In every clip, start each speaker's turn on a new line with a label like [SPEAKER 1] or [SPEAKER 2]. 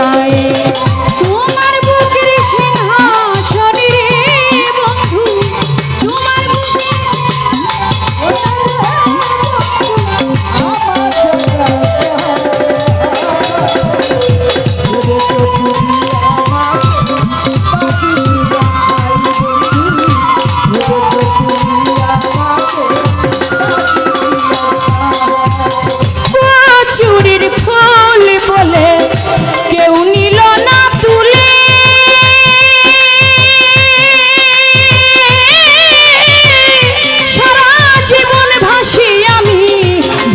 [SPEAKER 1] গায়ে।
[SPEAKER 2] তোমার বুকের সিংহাসনে রে বন্ধু, তোমার
[SPEAKER 1] চুরির ফুল বলে কেউ নিল না তুলে, সারা জীবন ভাসি আমি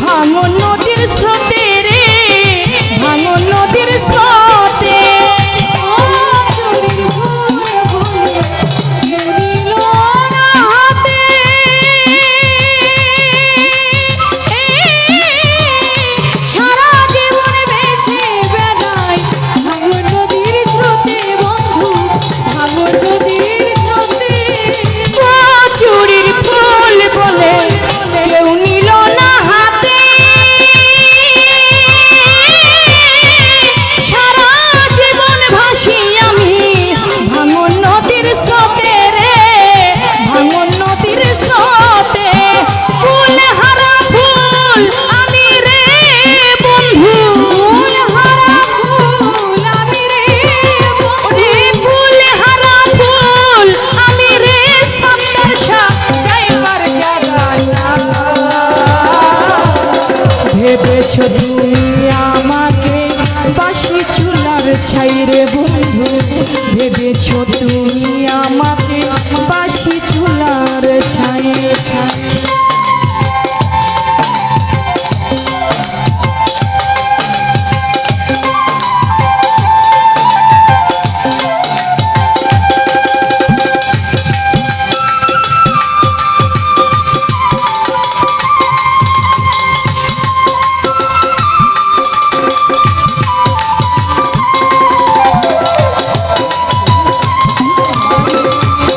[SPEAKER 1] ভাঙন নদীর স্রোতে রে, ভাঙন নদীর স্রোতে।
[SPEAKER 2] চুরির ফুল বলে কেউ নিল না হাতে, সারা জীবন ভেসে বেড়াই ভাঙন নদীর স্রোতে বন্ধু, ভাঙন নদীর স্রোতে।
[SPEAKER 1] চুরির ফুল বলে কেউ নিল না হাতে, সারা জীবন ভাসি আমি ভাঙন নদীর স্রোতে রে, ভাঙন নদীর স্রোতে। ফুল হারা ফুল আমি রে বন্ধু,
[SPEAKER 2] ফুল হারা ফুল আমি রে বন্ধু,
[SPEAKER 1] ফুল হারা ফুল আমি রে সন্দেশা যাইবার জায়গা না। ভেবেছ তুমি আমাকে বাসি চুলার ছাই রে বন্ধু, ভেবেছ তুমি আমাকে বাসি চুলার ছাই ছাই।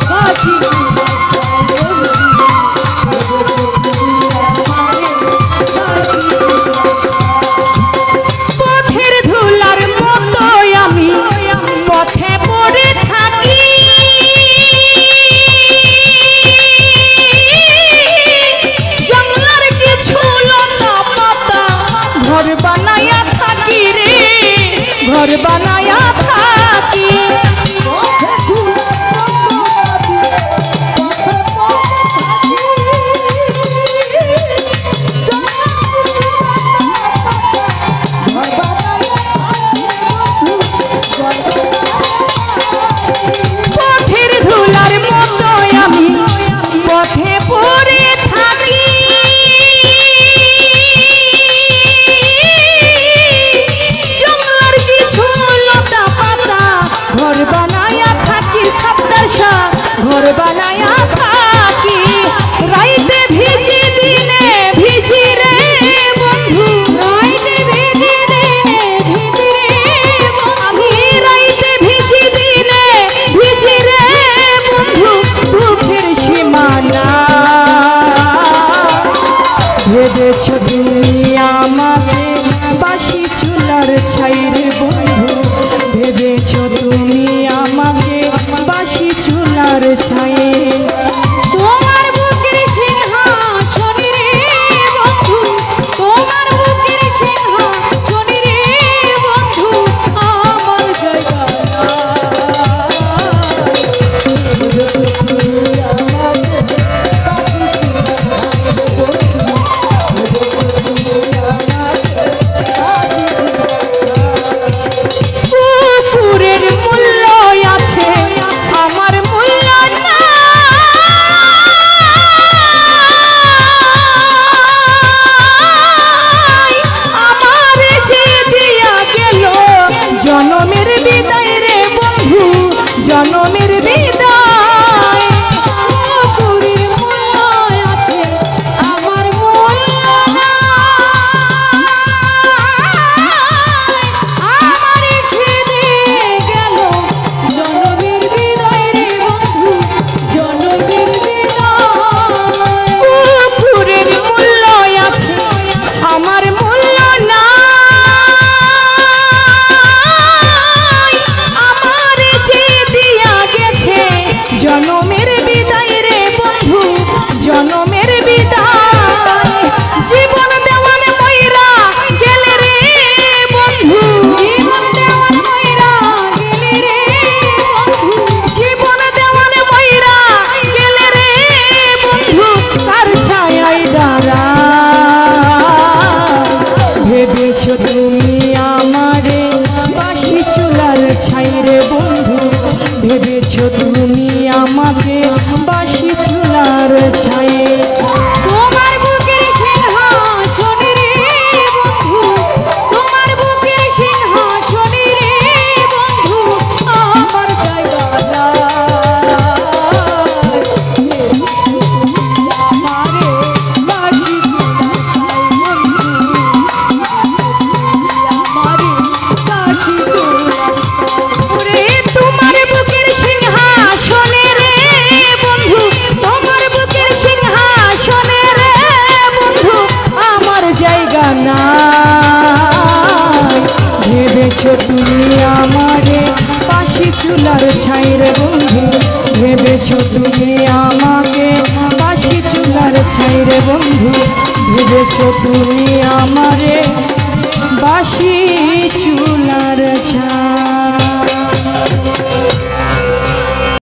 [SPEAKER 2] বাঁশি
[SPEAKER 1] পথের ধুলার মতো আমি পথে পড়ে থাকি, জঙ্গলার কিছু লতা পাতা ঘর বানায়া থাকি রে, ঘর বানায়া থাকি। পথের ধুলার মতো আমি পথে পড়ে থাকি, জঙ্গলার কিছু লতা পাতা ঘর বানায়া থাকি, সাবদাসা ঘর বানায়া থাকি। রাইতে ভিজি দিনে ভিজি রে বন্ধু,
[SPEAKER 2] রাইতে ভিজে দিনে ভিজে রে বন্ধু,
[SPEAKER 1] আমি রাইতে ভিজি দিনে ভিজি রে বন্ধু, দুঃখের সীমানা। ভেবেছ তুমি আমাকে বাসি চুলার ছাই রে বন্ধু, ভেবেছ তুমি আমাকে বাসি চুলার ছাই।
[SPEAKER 2] তোমার বুকের সিংহাসনে রে বন্ধু, তোমার বুকের সিংহাসনে রে বন্ধু, আমার জায়গা
[SPEAKER 1] পুকুরের মূল্য আছে আমার মূল্য নাই, আমার যে দিয়া গেল জনমের বিদায় রে বন্ধু, জনমের বিদায়।
[SPEAKER 2] পুকুরের মূল্য আছে আমার মূল্য নাই, আমার ছেড়ে গেল জনমের বিদায় রে বন্ধু, জনমের বিদায়।
[SPEAKER 1] পুকুরের মূল্য আছে আমার মূল্য নাই, ছাই রে বন্ধু, ভেবেছো তুমি আমাকে বাসি চুলার ছাই।
[SPEAKER 2] তোমার বুকের সিংহাসনে রে বন্ধু, তোমার বুকের সিংহাসনে রে বন্ধু, আমার জায়গা নাই। আমারে বাসি চুলায় বন্ধু, আমারে বাসি চুলায়।
[SPEAKER 1] ওরে তোমার বুকের সিংহাসনে রে বন্ধু, তোমার বুকের সিংহাসনে রে বন্ধু, আমার জায়গা নাই। ভেবেছো তুমি আমারে বাসি চুলার ছাই রে বন্ধু, ভেবেছো তুমি আমাকে বাসি চুলার ছাই রে বন্ধু, ভেবেছো তুমি আমারে বাসি চুলার ছাই।